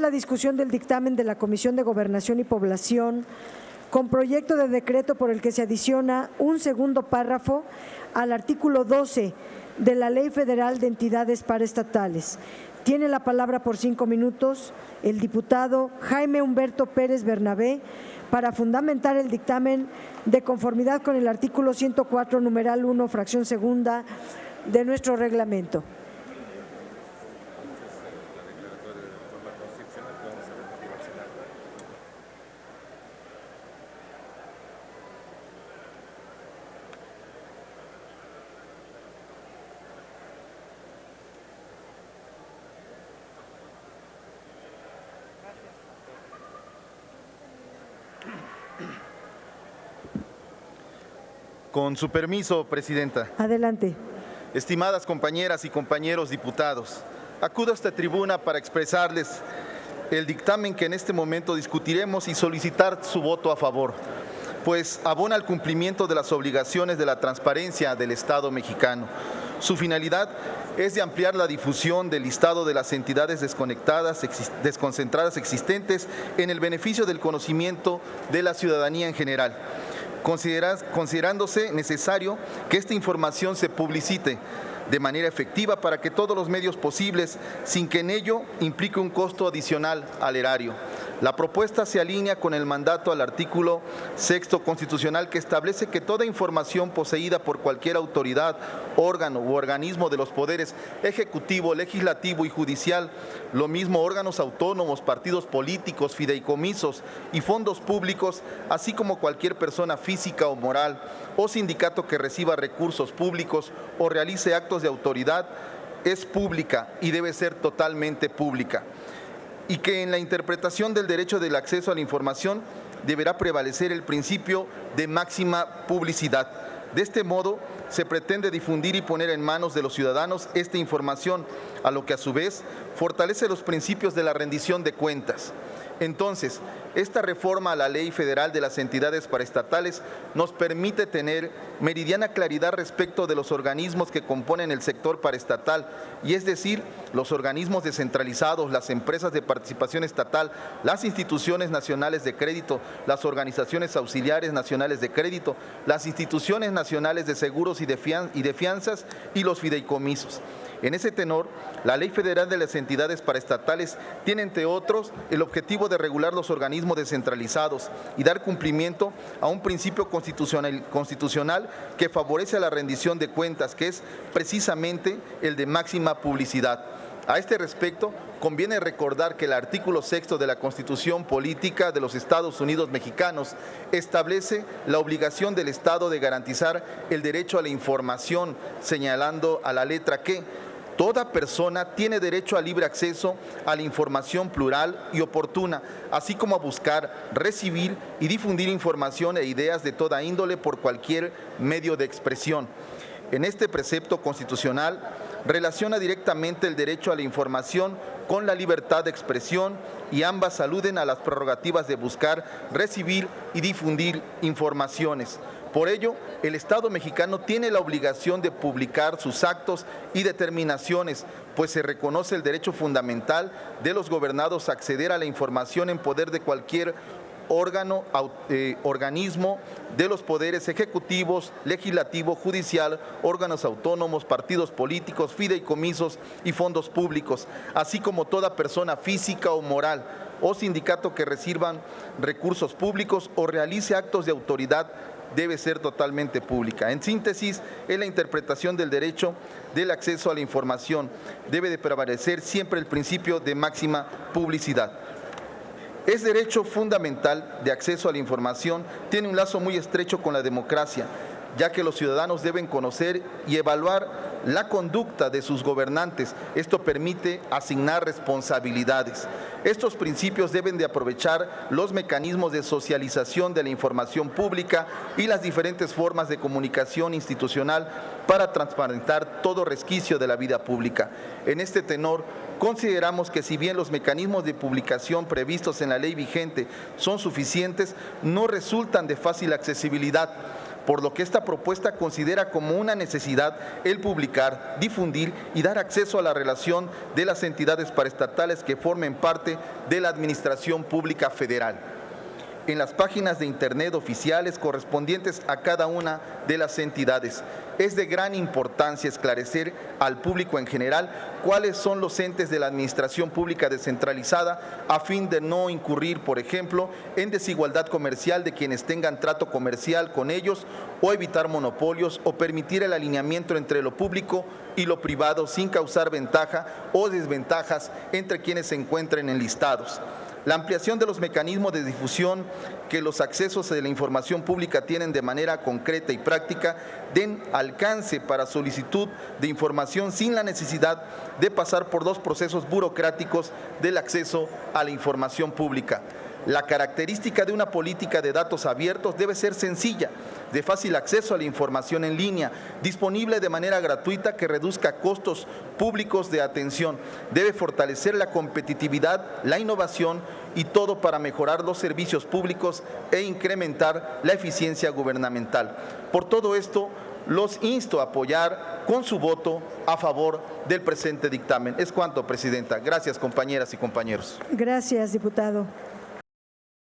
la discusión del dictamen de la Comisión de Gobernación y Población con proyecto de decreto por el que se adiciona un segundo párrafo al artículo 12 de la Ley Federal de Entidades Paraestatales. Tiene la palabra por 5 minutos el diputado Jaime Humberto Pérez Bernabé para fundamentar el dictamen de conformidad con el artículo 104, numeral 1, fracción segunda de nuestro reglamento. Con su permiso, Presidenta. Adelante. Estimadas compañeras y compañeros diputados, acudo a esta tribuna para expresarles el dictamen que en este momento discutiremos y solicitar su voto a favor, pues abona al cumplimiento de las obligaciones de la transparencia del Estado mexicano. Su finalidad es de ampliar la difusión del listado de las entidades desconcentradas existentes en el beneficio del conocimiento de la ciudadanía en general, considerándose necesario que esta información se publicite de manera efectiva para que todos los medios posibles, sin que en ello implique un costo adicional al erario. La propuesta se alinea con el mandato al artículo 6 constitucional que establece que toda información poseída por cualquier autoridad, órgano u organismo de los poderes ejecutivo, legislativo y judicial, lo mismo órganos autónomos, partidos políticos, fideicomisos y fondos públicos, así como cualquier persona física o moral o sindicato que reciba recursos públicos o realice actos de autoridad, es pública y debe ser totalmente pública. Y que en la interpretación del derecho del acceso a la información deberá prevalecer el principio de máxima publicidad. De este modo, se pretende difundir y poner en manos de los ciudadanos esta información, a lo que a su vez fortalece los principios de la rendición de cuentas. Entonces, esta reforma a la Ley Federal de las Entidades Paraestatales nos permite tener meridiana claridad respecto de los organismos que componen el sector paraestatal, y es decir, los organismos descentralizados, las empresas de participación estatal, las instituciones nacionales de crédito, las organizaciones auxiliares nacionales de crédito, las instituciones nacionales de seguros y de fianzas y los fideicomisos. En ese tenor, la Ley Federal de las Entidades Paraestatales tiene, entre otros, el objetivo de regular los organismos descentralizados y dar cumplimiento a un principio constitucional que favorece a la rendición de cuentas, que es precisamente el de máxima publicidad. A este respecto, conviene recordar que el artículo 6 de la Constitución Política de los Estados Unidos Mexicanos establece la obligación del Estado de garantizar el derecho a la información, señalando a la letra que toda persona tiene derecho a libre acceso a la información plural y oportuna, así como a buscar, recibir y difundir información e ideas de toda índole por cualquier medio de expresión. En este precepto constitucional relaciona directamente el derecho a la información con la libertad de expresión, y ambas aluden a las prerrogativas de buscar, recibir y difundir informaciones. Por ello, el Estado mexicano tiene la obligación de publicar sus actos y determinaciones, pues se reconoce el derecho fundamental de los gobernados a acceder a la información en poder de cualquier organismo de los poderes ejecutivos, legislativo, judicial, órganos autónomos, partidos políticos, fideicomisos y fondos públicos, así como toda persona física o moral o sindicato que reciban recursos públicos o realice actos de autoridad, debe ser totalmente pública. En síntesis, es la interpretación del derecho del acceso a la información. Debe de prevalecer siempre el principio de máxima publicidad. Es derecho fundamental de acceso a la información, tiene un lazo muy estrecho con la democracia, ya que los ciudadanos deben conocer y evaluar la conducta de sus gobernantes. Esto permite asignar responsabilidades. Estos principios deben de aprovechar los mecanismos de socialización de la información pública y las diferentes formas de comunicación institucional para transparentar todo resquicio de la vida pública. En este tenor, consideramos que si bien los mecanismos de publicación previstos en la ley vigente son suficientes, no resultan de fácil accesibilidad, por lo que esta propuesta considera como una necesidad el publicar, difundir y dar acceso a la relación de las entidades paraestatales que formen parte de la Administración Pública Federal en las páginas de internet oficiales correspondientes a cada una de las entidades. Es de gran importancia esclarecer al público en general cuáles son los entes de la administración pública descentralizada a fin de no incurrir, por ejemplo, en desigualdad comercial de quienes tengan trato comercial con ellos o evitar monopolios o permitir el alineamiento entre lo público y lo privado sin causar ventaja o desventajas entre quienes se encuentren enlistados. La ampliación de los mecanismos de difusión que los accesos de la información pública tienen de manera concreta y práctica den alcance para solicitud de información sin la necesidad de pasar por dos procesos burocráticos del acceso a la información pública. La característica de una política de datos abiertos debe ser sencilla, de fácil acceso a la información en línea, disponible de manera gratuita que reduzca costos públicos de atención. Debe fortalecer la competitividad, la innovación y todo para mejorar los servicios públicos e incrementar la eficiencia gubernamental. Por todo esto, los insto a apoyar con su voto a favor del presente dictamen. Es cuanto, Presidenta. Gracias, compañeras y compañeros. Gracias, diputado.